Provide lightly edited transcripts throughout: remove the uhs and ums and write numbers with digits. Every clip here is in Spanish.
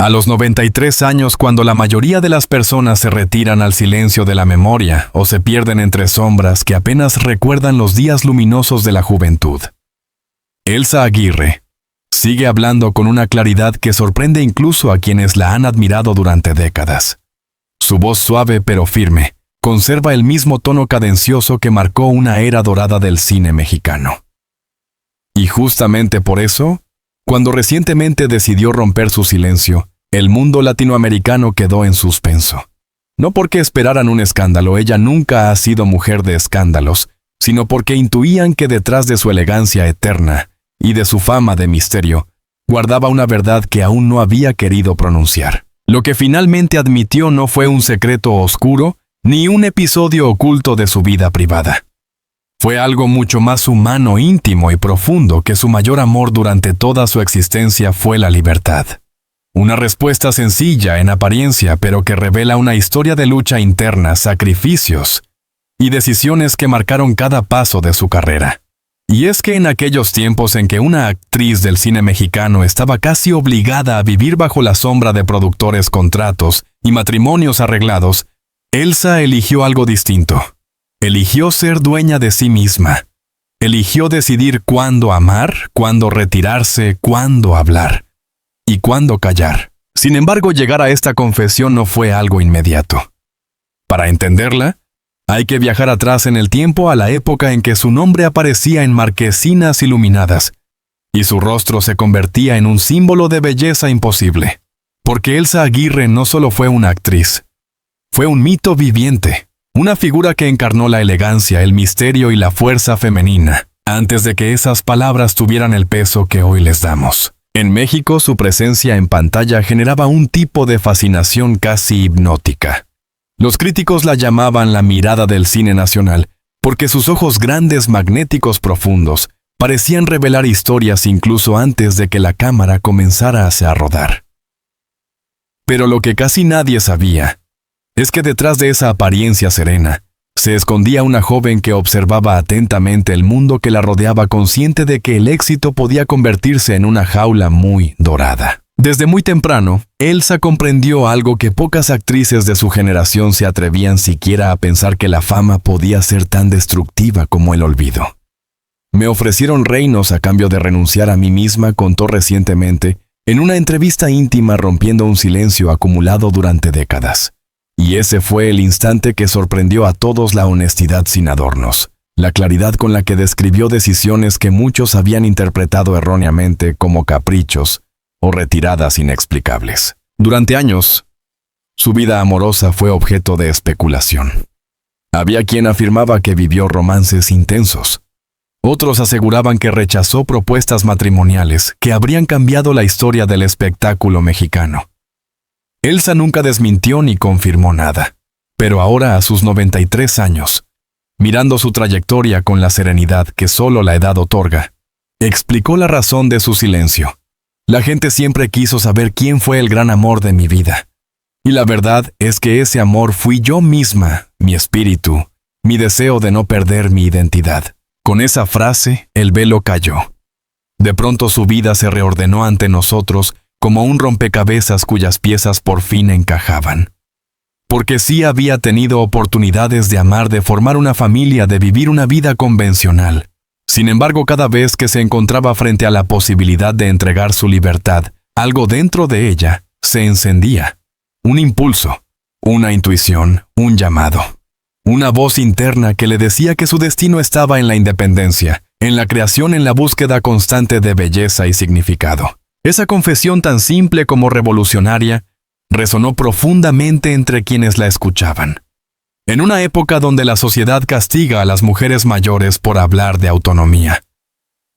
A los 93 años, cuando la mayoría de las personas se retiran al silencio de la memoria o se pierden entre sombras que apenas recuerdan los días luminosos de la juventud, Elsa Aguirre sigue hablando con una claridad que sorprende incluso a quienes la han admirado durante décadas. Su voz suave pero firme conserva el mismo tono cadencioso que marcó una era dorada del cine mexicano. Y justamente por eso, cuando recientemente decidió romper su silencio, el mundo latinoamericano quedó en suspenso. No porque esperaran un escándalo, ella nunca ha sido mujer de escándalos, sino porque intuían que detrás de su elegancia eterna y de su fama de misterio, guardaba una verdad que aún no había querido pronunciar. Lo que finalmente admitió no fue un secreto oscuro, ni un episodio oculto de su vida privada. Fue algo mucho más humano, íntimo y profundo, que su mayor amor durante toda su existencia fue la libertad. Una respuesta sencilla en apariencia, pero que revela una historia de lucha interna, sacrificios y decisiones que marcaron cada paso de su carrera. Y es que en aquellos tiempos en que una actriz del cine mexicano estaba casi obligada a vivir bajo la sombra de productores, contratos y matrimonios arreglados, Elsa eligió algo distinto. Eligió ser dueña de sí misma. Eligió decidir cuándo amar, cuándo retirarse, cuándo hablar y cuándo callar. Sin embargo, llegar a esta confesión no fue algo inmediato. Para entenderla, hay que viajar atrás en el tiempo a la época en que su nombre aparecía en marquesinas iluminadas y su rostro se convertía en un símbolo de belleza imposible. Porque Elsa Aguirre no solo fue una actriz, fue un mito viviente, una figura que encarnó la elegancia, el misterio y la fuerza femenina, antes de que esas palabras tuvieran el peso que hoy les damos. En México, su presencia en pantalla generaba un tipo de fascinación casi hipnótica. Los críticos la llamaban la mirada del cine nacional, porque sus ojos grandes, magnéticos, profundos, parecían revelar historias incluso antes de que la cámara comenzara a rodar. Pero lo que casi nadie sabía es que detrás de esa apariencia serena, se escondía una joven que observaba atentamente el mundo que la rodeaba, consciente de que el éxito podía convertirse en una jaula muy dorada. Desde muy temprano, Elsa comprendió algo que pocas actrices de su generación se atrevían siquiera a pensar: que la fama podía ser tan destructiva como el olvido. Me ofrecieron reinos a cambio de renunciar a mí misma, contó recientemente en una entrevista íntima, rompiendo un silencio acumulado durante décadas. Y ese fue el instante que sorprendió a todos: la honestidad sin adornos, la claridad con la que describió decisiones que muchos habían interpretado erróneamente como caprichos o retiradas inexplicables. Durante años, su vida amorosa fue objeto de especulación. Había quien afirmaba que vivió romances intensos. Otros aseguraban que rechazó propuestas matrimoniales que habrían cambiado la historia del espectáculo mexicano. Elsa nunca desmintió ni confirmó nada, pero ahora, a sus 93 años, mirando su trayectoria con la serenidad que solo la edad otorga, explicó la razón de su silencio. La gente siempre quiso saber quién fue el gran amor de mi vida. Y la verdad es que ese amor fui yo misma, mi espíritu, mi deseo de no perder mi identidad. Con esa frase, el velo cayó. De pronto su vida se reordenó ante nosotros como un rompecabezas cuyas piezas por fin encajaban. Porque sí había tenido oportunidades de amar, de formar una familia, de vivir una vida convencional. Sin embargo, cada vez que se encontraba frente a la posibilidad de entregar su libertad, algo dentro de ella se encendía. Un impulso, una intuición, un llamado. Una voz interna que le decía que su destino estaba en la independencia, en la creación, en la búsqueda constante de belleza y significado. Esa confesión, tan simple como revolucionaria, resonó profundamente entre quienes la escuchaban. En una época donde la sociedad castiga a las mujeres mayores por hablar de autonomía,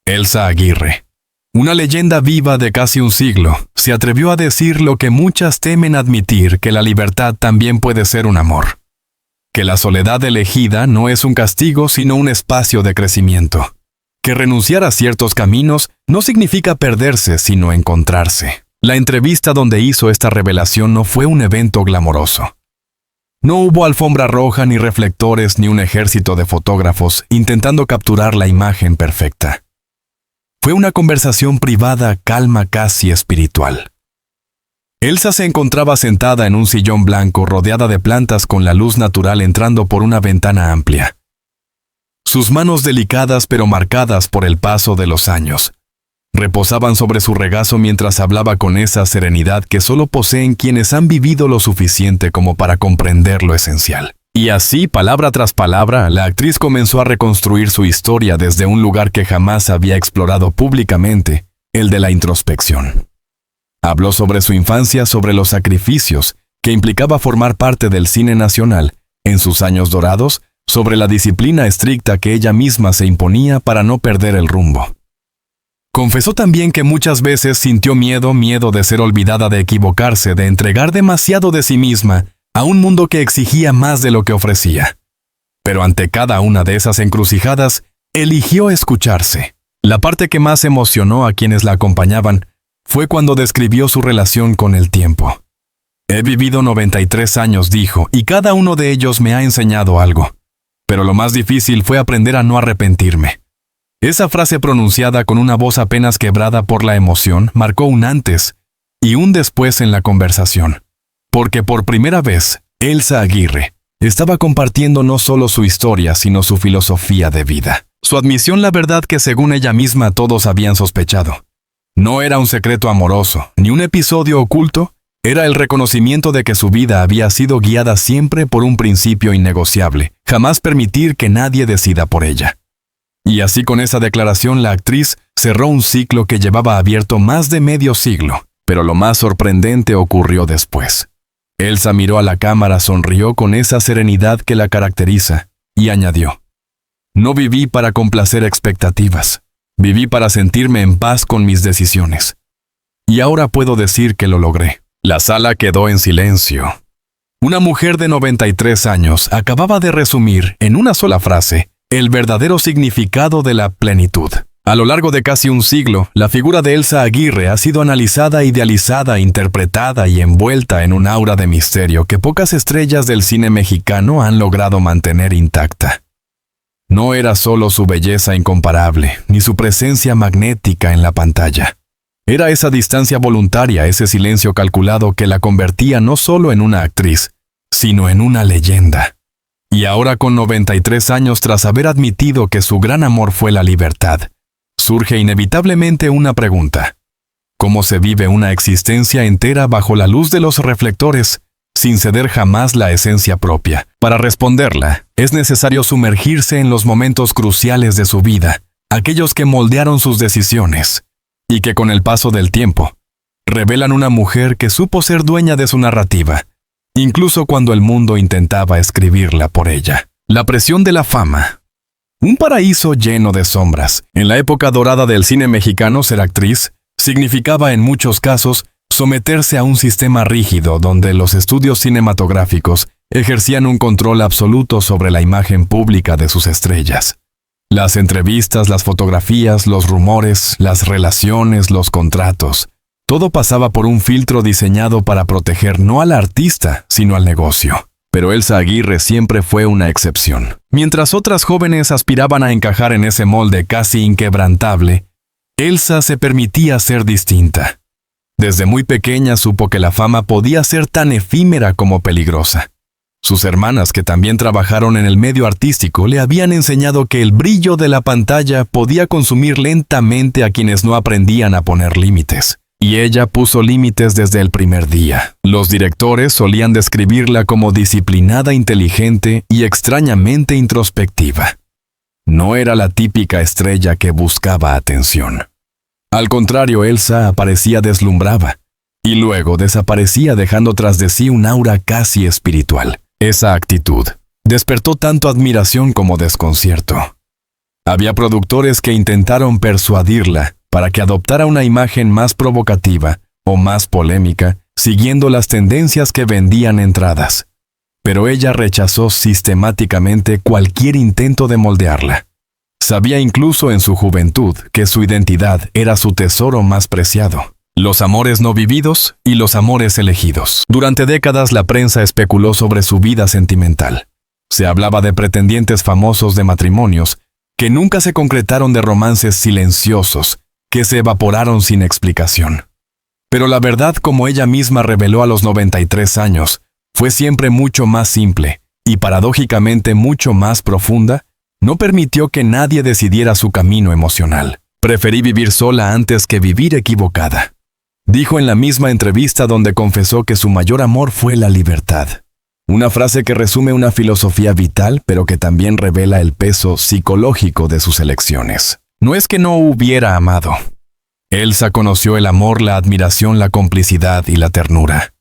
Elsa Aguirre, una leyenda viva de casi un siglo, se atrevió a decir lo que muchas temen admitir: que la libertad también puede ser un amor. Que la soledad elegida no es un castigo, sino un espacio de crecimiento. Que renunciar a ciertos caminos no significa perderse, sino encontrarse. La entrevista donde hizo esta revelación no fue un evento glamoroso. No hubo alfombra roja, ni reflectores, ni un ejército de fotógrafos intentando capturar la imagen perfecta. Fue una conversación privada, calma, casi espiritual. Elsa se encontraba sentada en un sillón blanco rodeada de plantas con la luz natural entrando por una ventana amplia. Sus manos delicadas pero marcadas por el paso de los años reposaban sobre su regazo mientras hablaba con esa serenidad que solo poseen quienes han vivido lo suficiente como para comprender lo esencial. Y así, palabra tras palabra, la actriz comenzó a reconstruir su historia desde un lugar que jamás había explorado públicamente, el de la introspección. Habló sobre su infancia, sobre los sacrificios que implicaba formar parte del cine nacional en sus años dorados, sobre la disciplina estricta que ella misma se imponía para no perder el rumbo. Confesó también que muchas veces sintió miedo de ser olvidada, de equivocarse, de entregar demasiado de sí misma a un mundo que exigía más de lo que ofrecía. Pero ante cada una de esas encrucijadas, eligió escucharse. La parte que más emocionó a quienes la acompañaban fue cuando describió su relación con el tiempo. He vivido 93 años, dijo, y cada uno de ellos me ha enseñado algo. Pero lo más difícil fue aprender a no arrepentirme. Esa frase pronunciada con una voz apenas quebrada por la emoción marcó un antes y un después en la conversación. Porque por primera vez, Elsa Aguirre estaba compartiendo no solo su historia, sino su filosofía de vida. Su admisión, la verdad que según ella misma todos habían sospechado. No era un secreto amoroso, ni un episodio oculto, era el reconocimiento de que su vida había sido guiada siempre por un principio innegociable, jamás permitir que nadie decida por ella. Y así con esa declaración la actriz cerró un ciclo que llevaba abierto más de medio siglo, pero lo más sorprendente ocurrió después. Elsa miró a la cámara, sonrió con esa serenidad que la caracteriza, y añadió: no viví para complacer expectativas, viví para sentirme en paz con mis decisiones. Y ahora puedo decir que lo logré. La sala quedó en silencio. Una mujer de 93 años acababa de resumir, en una sola frase, el verdadero significado de la plenitud. A lo largo de casi un siglo, la figura de Elsa Aguirre ha sido analizada, idealizada, interpretada y envuelta en un aura de misterio que pocas estrellas del cine mexicano han logrado mantener intacta. No era solo su belleza incomparable, ni su presencia magnética en la pantalla. Era esa distancia voluntaria, ese silencio calculado que la convertía no solo en una actriz, sino en una leyenda. Y ahora, con 93 años tras haber admitido que su gran amor fue la libertad, surge inevitablemente una pregunta: ¿cómo se vive una existencia entera bajo la luz de los reflectores, sin ceder jamás la esencia propia? Para responderla, es necesario sumergirse en los momentos cruciales de su vida, aquellos que moldearon sus decisiones, y que con el paso del tiempo, revelan una mujer que supo ser dueña de su narrativa, incluso cuando el mundo intentaba escribirla por ella. La presión de la fama. Un paraíso lleno de sombras. En la época dorada del cine mexicano, ser actriz significaba en muchos casos someterse a un sistema rígido donde los estudios cinematográficos ejercían un control absoluto sobre la imagen pública de sus estrellas. Las entrevistas, las fotografías, los rumores, las relaciones, los contratos. Todo pasaba por un filtro diseñado para proteger no al artista, sino al negocio. Pero Elsa Aguirre siempre fue una excepción. Mientras otras jóvenes aspiraban a encajar en ese molde casi inquebrantable, Elsa se permitía ser distinta. Desde muy pequeña supo que la fama podía ser tan efímera como peligrosa. Sus hermanas, que también trabajaron en el medio artístico, le habían enseñado que el brillo de la pantalla podía consumir lentamente a quienes no aprendían a poner límites. Y ella puso límites desde el primer día. Los directores solían describirla como disciplinada, inteligente y extrañamente introspectiva. No era la típica estrella que buscaba atención. Al contrario, Elsa aparecía deslumbraba, y luego desaparecía dejando tras de sí un aura casi espiritual. Esa actitud despertó tanto admiración como desconcierto. Había productores que intentaron persuadirla para que adoptara una imagen más provocativa o más polémica, siguiendo las tendencias que vendían entradas. Pero ella rechazó sistemáticamente cualquier intento de moldearla. Sabía incluso en su juventud que su identidad era su tesoro más preciado. Los amores no vividos y los amores elegidos. Durante décadas la prensa especuló sobre su vida sentimental. Se hablaba de pretendientes famosos, de matrimonios que nunca se concretaron, de romances silenciosos que se evaporaron sin explicación. Pero la verdad, como ella misma reveló a los 93 años, fue siempre mucho más simple y paradójicamente mucho más profunda. No permitió que nadie decidiera su camino emocional. Preferí vivir sola antes que vivir equivocada, dijo en la misma entrevista donde confesó que su mayor amor fue la libertad. Una frase que resume una filosofía vital, pero que también revela el peso psicológico de sus elecciones. No es que no hubiera amado. Elsa conoció el amor, la admiración, la complicidad y la ternura.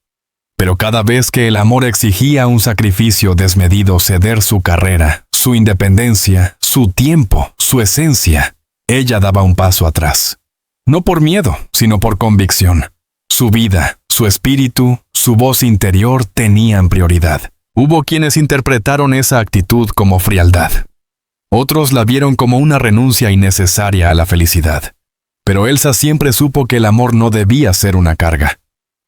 Pero cada vez que el amor exigía un sacrificio desmedido, ceder su carrera, su independencia, su tiempo, su esencia, ella daba un paso atrás. No por miedo, sino por convicción. Su vida, su espíritu, su voz interior tenían prioridad. Hubo quienes interpretaron esa actitud como frialdad. Otros la vieron como una renuncia innecesaria a la felicidad. Pero Elsa siempre supo que el amor no debía ser una carga.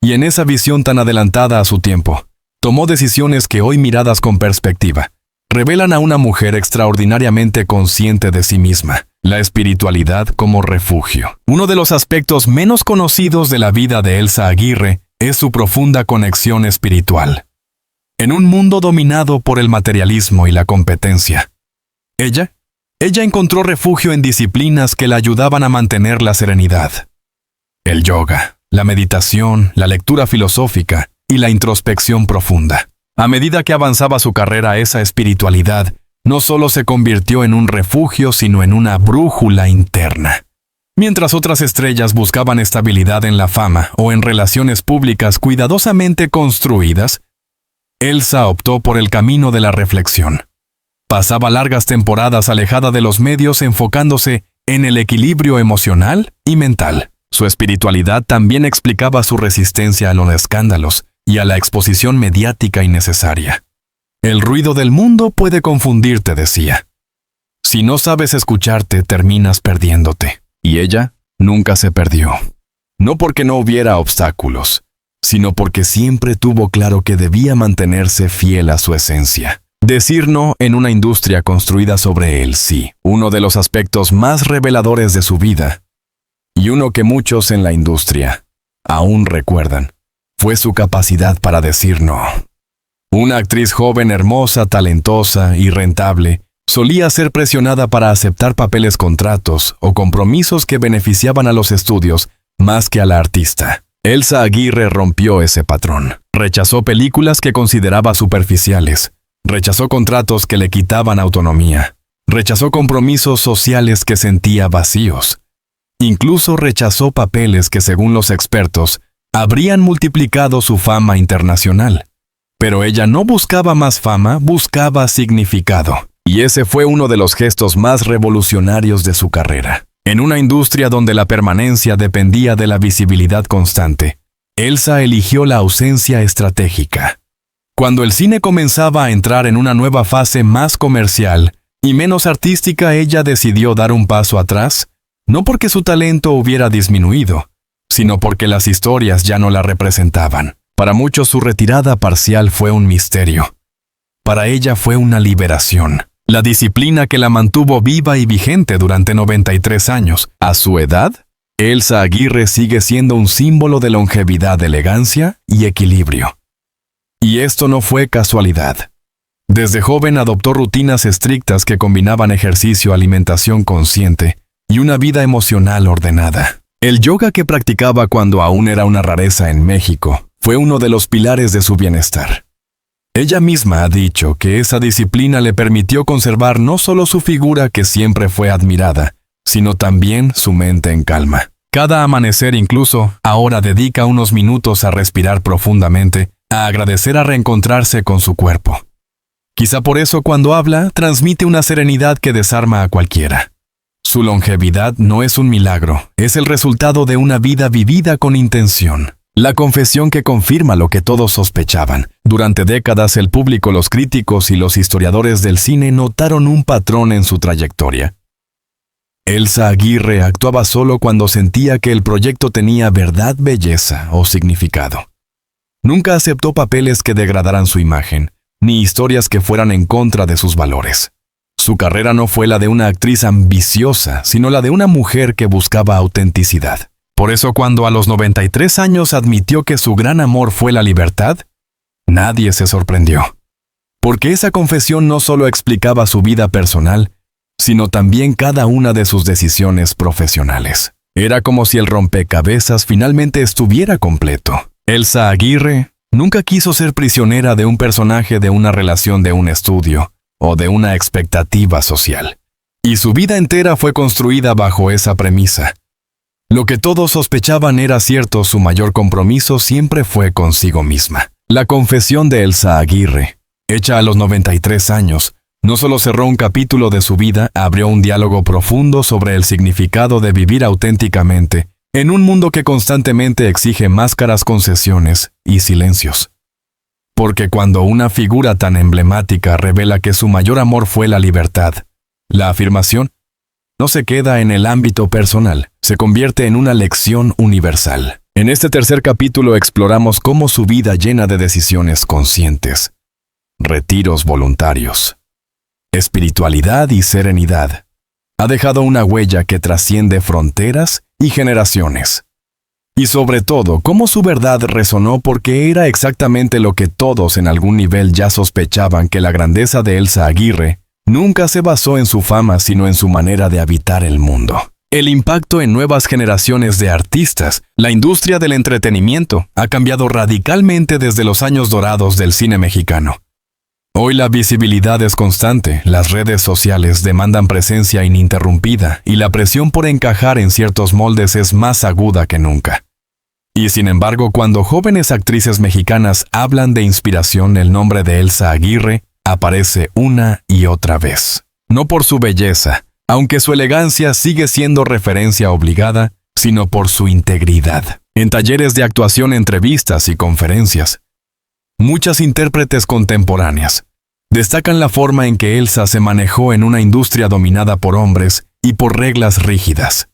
Y en esa visión tan adelantada a su tiempo, tomó decisiones que hoy, miradas con perspectiva, revelan a una mujer extraordinariamente consciente de sí misma, la espiritualidad como refugio. Uno de los aspectos menos conocidos de la vida de Elsa Aguirre es su profunda conexión espiritual. En un mundo dominado por el materialismo y la competencia, ella encontró refugio en disciplinas que la ayudaban a mantener la serenidad. El yoga, la meditación, la lectura filosófica y la introspección profunda. A medida que avanzaba su carrera, esa espiritualidad no solo se convirtió en un refugio, sino en una brújula interna. Mientras otras estrellas buscaban estabilidad en la fama o en relaciones públicas cuidadosamente construidas, Elsa optó por el camino de la reflexión. Pasaba largas temporadas alejada de los medios, enfocándose en el equilibrio emocional y mental. Su espiritualidad también explicaba su resistencia a los escándalos y a la exposición mediática innecesaria. El ruido del mundo puede confundirte, decía. Si no sabes escucharte, terminas perdiéndote. Y ella nunca se perdió. No porque no hubiera obstáculos, sino porque siempre tuvo claro que debía mantenerse fiel a su esencia. Decir no en una industria construida sobre el sí, uno de los aspectos más reveladores de su vida, y uno que muchos en la industria aún recuerdan, fue su capacidad para decir no. Una actriz joven, hermosa, talentosa y rentable, solía ser presionada para aceptar papeles, contratos o compromisos que beneficiaban a los estudios más que a la artista. Elsa Aguirre rompió ese patrón. Rechazó películas que consideraba superficiales. Rechazó contratos que le quitaban autonomía. Rechazó compromisos sociales que sentía vacíos. Incluso rechazó papeles que, según los expertos, habrían multiplicado su fama internacional. Pero ella no buscaba más fama, buscaba significado. Y ese fue uno de los gestos más revolucionarios de su carrera. En una industria donde la permanencia dependía de la visibilidad constante, Elsa eligió la ausencia estratégica. Cuando el cine comenzaba a entrar en una nueva fase más comercial y menos artística, ella decidió dar un paso atrás, no porque su talento hubiera disminuido, sino porque las historias ya no la representaban. Para muchos su retirada parcial fue un misterio. Para ella fue una liberación. La disciplina que la mantuvo viva y vigente durante 93 años. A su edad, Elsa Aguirre sigue siendo un símbolo de longevidad, elegancia y equilibrio. Y esto no fue casualidad. Desde joven adoptó rutinas estrictas que combinaban ejercicio, alimentación consciente y una vida emocional ordenada. El yoga que practicaba cuando aún era una rareza en México fue uno de los pilares de su bienestar. Ella misma ha dicho que esa disciplina le permitió conservar no solo su figura, que siempre fue admirada, sino también su mente en calma. Cada amanecer, incluso, ahora dedica unos minutos a respirar profundamente, a agradecer, a reencontrarse con su cuerpo. Quizá por eso cuando habla, transmite una serenidad que desarma a cualquiera. Su longevidad no es un milagro, es el resultado de una vida vivida con intención. La confesión que confirma lo que todos sospechaban. Durante décadas el público, los críticos y los historiadores del cine notaron un patrón en su trayectoria. Elsa Aguirre actuaba solo cuando sentía que el proyecto tenía verdad, belleza o significado. Nunca aceptó papeles que degradaran su imagen, ni historias que fueran en contra de sus valores. Su carrera no fue la de una actriz ambiciosa, sino la de una mujer que buscaba autenticidad. Por eso cuando a los 93 años admitió que su gran amor fue la libertad, nadie se sorprendió. Porque esa confesión no solo explicaba su vida personal, sino también cada una de sus decisiones profesionales. Era como si el rompecabezas finalmente estuviera completo. Elsa Aguirre nunca quiso ser prisionera de un personaje de una relación de un estudio o de una expectativa social. Y su vida entera fue construida bajo esa premisa. Lo que todos sospechaban era cierto, su mayor compromiso siempre fue consigo misma. La confesión de Elsa Aguirre, hecha a los 93 años, no solo cerró un capítulo de su vida, abrió un diálogo profundo sobre el significado de vivir auténticamente en un mundo que constantemente exige máscaras, concesiones y silencios. Porque cuando una figura tan emblemática revela que su mayor amor fue la libertad, la afirmación no se queda en el ámbito personal, se convierte en una lección universal. En este tercer capítulo exploramos cómo su vida llena de decisiones conscientes, retiros voluntarios, espiritualidad y serenidad, ha dejado una huella que trasciende fronteras y generaciones. Y sobre todo, cómo su verdad resonó porque era exactamente lo que todos en algún nivel ya sospechaban, que la grandeza de Elsa Aguirre nunca se basó en su fama, sino en su manera de habitar el mundo. El impacto en nuevas generaciones de artistas, la industria del entretenimiento, ha cambiado radicalmente desde los años dorados del cine mexicano. Hoy la visibilidad es constante, las redes sociales demandan presencia ininterrumpida y la presión por encajar en ciertos moldes es más aguda que nunca. Y sin embargo, cuando jóvenes actrices mexicanas hablan de inspiración, el nombre de Elsa Aguirre aparece una y otra vez. No por su belleza, aunque su elegancia sigue siendo referencia obligada, sino por su integridad. En talleres de actuación, entrevistas y conferencias, muchas intérpretes contemporáneas destacan la forma en que Elsa se manejó en una industria dominada por hombres y por reglas rígidas.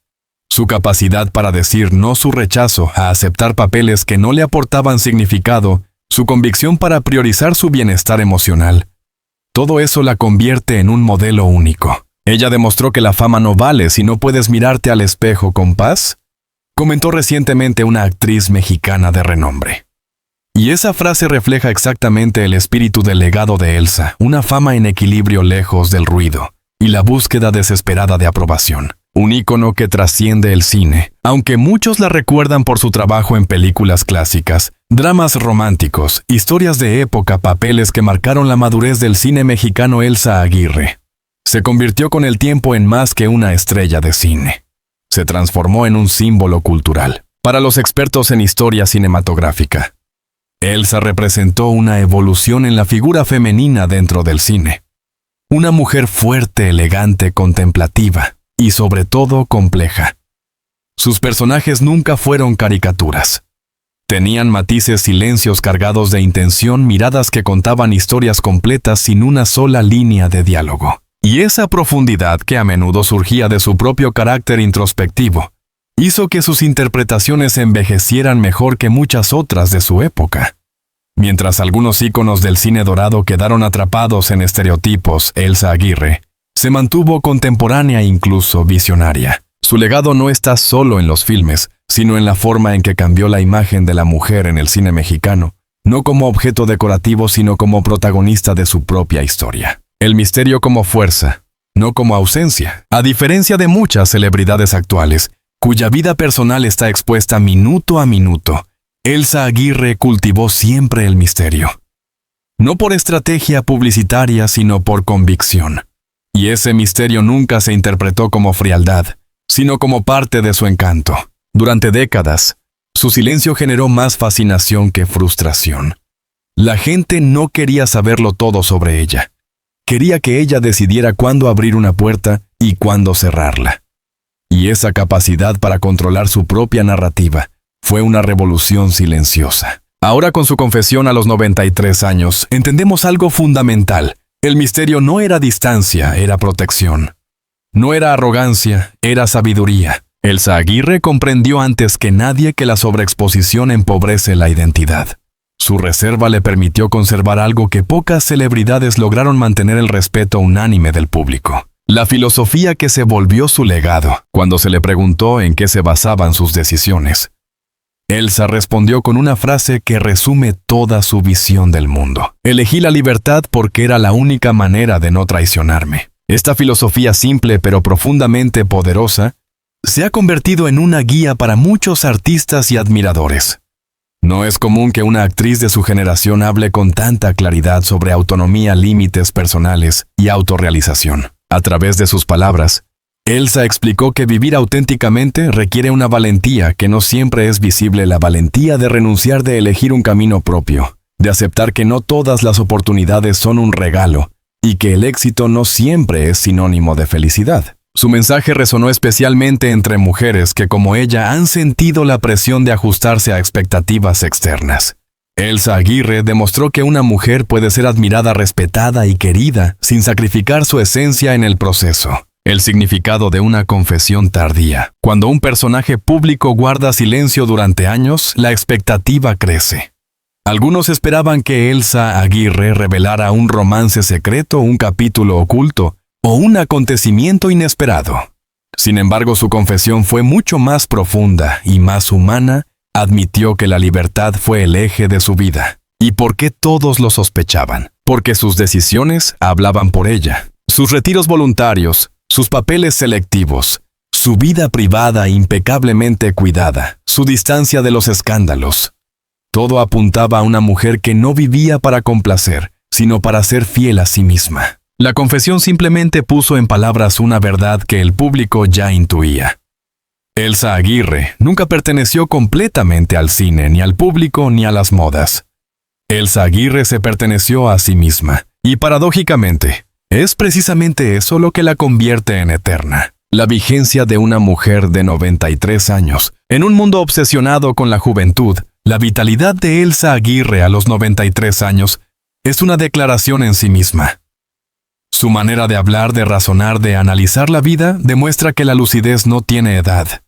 Su capacidad para decir no, su rechazo a aceptar papeles que no le aportaban significado, su convicción para priorizar su bienestar emocional, todo eso la convierte en un modelo único. Ella demostró que la fama no vale si no puedes mirarte al espejo con paz, comentó recientemente una actriz mexicana de renombre. Y esa frase refleja exactamente el espíritu del legado de Elsa, una fama en equilibrio lejos del ruido y la búsqueda desesperada de aprobación. Un ícono que trasciende el cine, aunque muchos la recuerdan por su trabajo en películas clásicas, dramas románticos, historias de época, papeles que marcaron la madurez del cine mexicano. Elsa Aguirre se convirtió con el tiempo en más que una estrella de cine. Se transformó en un símbolo cultural. Para los expertos en historia cinematográfica, Elsa representó una evolución en la figura femenina dentro del cine. Una mujer fuerte, elegante, contemplativa y sobre todo compleja. Sus personajes nunca fueron caricaturas. Tenían matices, silencios cargados de intención, miradas que contaban historias completas sin una sola línea de diálogo. Y esa profundidad, que a menudo surgía de su propio carácter introspectivo, hizo que sus interpretaciones envejecieran mejor que muchas otras de su época. Mientras algunos íconos del cine dorado quedaron atrapados en estereotipos, Elsa Aguirre se mantuvo contemporánea e incluso visionaria. Su legado no está solo en los filmes, sino en la forma en que cambió la imagen de la mujer en el cine mexicano, no como objeto decorativo, sino como protagonista de su propia historia. El misterio como fuerza, no como ausencia. A diferencia de muchas celebridades actuales, cuya vida personal está expuesta minuto a minuto, Elsa Aguirre cultivó siempre el misterio. No por estrategia publicitaria, sino por convicción. Y ese misterio nunca se interpretó como frialdad, sino como parte de su encanto. Durante décadas, su silencio generó más fascinación que frustración. La gente no quería saberlo todo sobre ella. Quería que ella decidiera cuándo abrir una puerta y cuándo cerrarla. Y esa capacidad para controlar su propia narrativa fue una revolución silenciosa. Ahora, con su confesión a los 93 años, entendemos algo fundamental. El misterio no era distancia, era protección. No era arrogancia, era sabiduría. Elsa Aguirre comprendió antes que nadie que la sobreexposición empobrece la identidad. Su reserva le permitió conservar algo que pocas celebridades lograron: mantener el respeto unánime del público. La filosofía que se volvió su legado cuando se le preguntó en qué se basaban sus decisiones. Elsa respondió con una frase que resume toda su visión del mundo. Elegí la libertad porque era la única manera de no traicionarme. Esta filosofía simple pero profundamente poderosa se ha convertido en una guía para muchos artistas y admiradores. No es común que una actriz de su generación hable con tanta claridad sobre autonomía, límites personales y autorrealización. A través de sus palabras, Elsa explicó que vivir auténticamente requiere una valentía que no siempre es visible, la valentía de renunciar, de elegir un camino propio, de aceptar que no todas las oportunidades son un regalo y que el éxito no siempre es sinónimo de felicidad. Su mensaje resonó especialmente entre mujeres que, como ella, han sentido la presión de ajustarse a expectativas externas. Elsa Aguirre demostró que una mujer puede ser admirada, respetada y querida sin sacrificar su esencia en el proceso. El significado de una confesión tardía. Cuando un personaje público guarda silencio durante años, la expectativa crece. Algunos esperaban que Elsa Aguirre revelara un romance secreto, un capítulo oculto o un acontecimiento inesperado. Sin embargo, su confesión fue mucho más profunda y más humana. Admitió que la libertad fue el eje de su vida. ¿Y por qué todos lo sospechaban? Porque sus decisiones hablaban por ella. Sus retiros voluntarios, sus papeles selectivos, su vida privada impecablemente cuidada, su distancia de los escándalos. Todo apuntaba a una mujer que no vivía para complacer, sino para ser fiel a sí misma. La confesión simplemente puso en palabras una verdad que el público ya intuía. Elsa Aguirre nunca perteneció completamente al cine, ni al público, ni a las modas. Elsa Aguirre se perteneció a sí misma, y paradójicamente, es precisamente eso lo que la convierte en eterna. La vigencia de una mujer de 93 años. En un mundo obsesionado con la juventud, la vitalidad de Elsa Aguirre a los 93 años es una declaración en sí misma. Su manera de hablar, de razonar, de analizar la vida demuestra que la lucidez no tiene edad.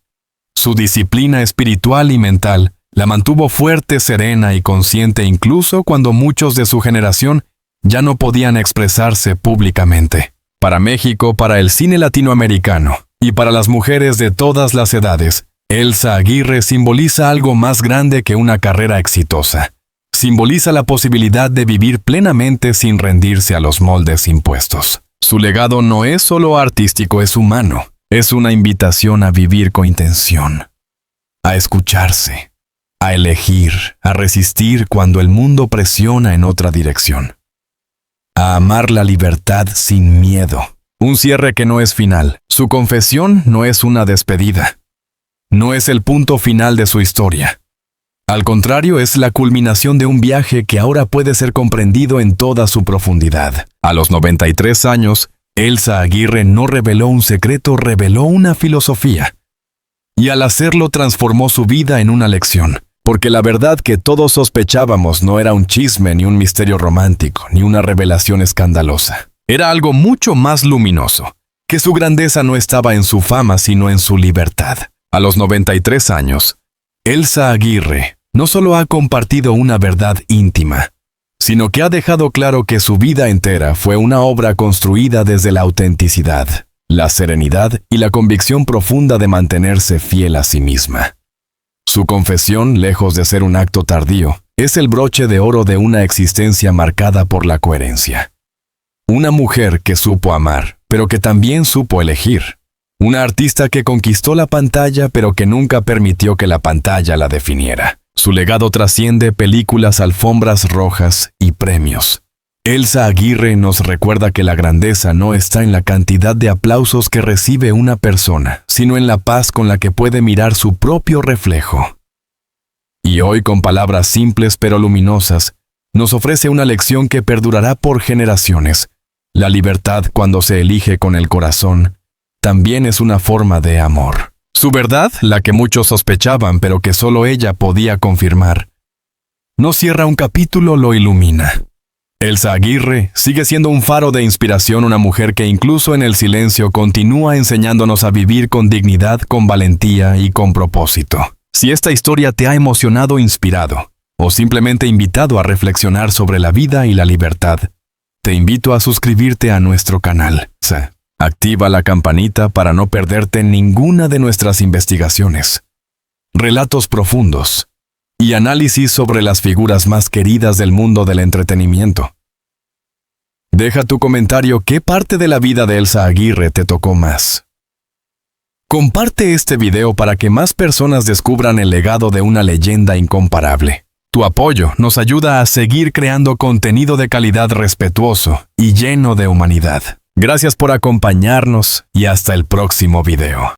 Su disciplina espiritual y mental la mantuvo fuerte, serena y consciente incluso cuando muchos de su generación ya no podían expresarse públicamente. Para México, para el cine latinoamericano y para las mujeres de todas las edades, Elsa Aguirre simboliza algo más grande que una carrera exitosa. Simboliza la posibilidad de vivir plenamente sin rendirse a los moldes impuestos. Su legado no es solo artístico, es humano. Es una invitación a vivir con intención, a escucharse, a elegir, a resistir cuando el mundo presiona en otra dirección. A amar la libertad sin miedo. Un cierre que no es final. Su confesión no es una despedida. No es el punto final de su historia. Al contrario, es la culminación de un viaje que ahora puede ser comprendido en toda su profundidad. A los 93 años, Elsa Aguirre no reveló un secreto, reveló una filosofía. Y al hacerlo transformó su vida en una lección. Porque la verdad que todos sospechábamos no era un chisme, ni un misterio romántico, ni una revelación escandalosa. Era algo mucho más luminoso. Que su grandeza no estaba en su fama, sino en su libertad. A los 93 años, Elsa Aguirre no solo ha compartido una verdad íntima, sino que ha dejado claro que su vida entera fue una obra construida desde la autenticidad, la serenidad y la convicción profunda de mantenerse fiel a sí misma. Su confesión, lejos de ser un acto tardío, es el broche de oro de una existencia marcada por la coherencia. Una mujer que supo amar, pero que también supo elegir. Una artista que conquistó la pantalla, pero que nunca permitió que la pantalla la definiera. Su legado trasciende películas, alfombras rojas y premios. Elsa Aguirre nos recuerda que la grandeza no está en la cantidad de aplausos que recibe una persona, sino en la paz con la que puede mirar su propio reflejo. Y hoy, con palabras simples pero luminosas, nos ofrece una lección que perdurará por generaciones. La libertad, cuando se elige con el corazón, también es una forma de amor. Su verdad, la que muchos sospechaban pero que solo ella podía confirmar, no cierra un capítulo, lo ilumina. Elsa Aguirre sigue siendo un faro de inspiración, una mujer que incluso en el silencio continúa enseñándonos a vivir con dignidad, con valentía y con propósito. Si esta historia te ha emocionado, inspirado, o simplemente invitado a reflexionar sobre la vida y la libertad, te invito a suscribirte a nuestro canal. Activa la campanita para no perderte ninguna de nuestras investigaciones, relatos profundos y análisis sobre las figuras más queridas del mundo del entretenimiento. Deja tu comentario qué parte de la vida de Elsa Aguirre te tocó más. Comparte este video para que más personas descubran el legado de una leyenda incomparable. Tu apoyo nos ayuda a seguir creando contenido de calidad respetuoso y lleno de humanidad. Gracias por acompañarnos y hasta el próximo video.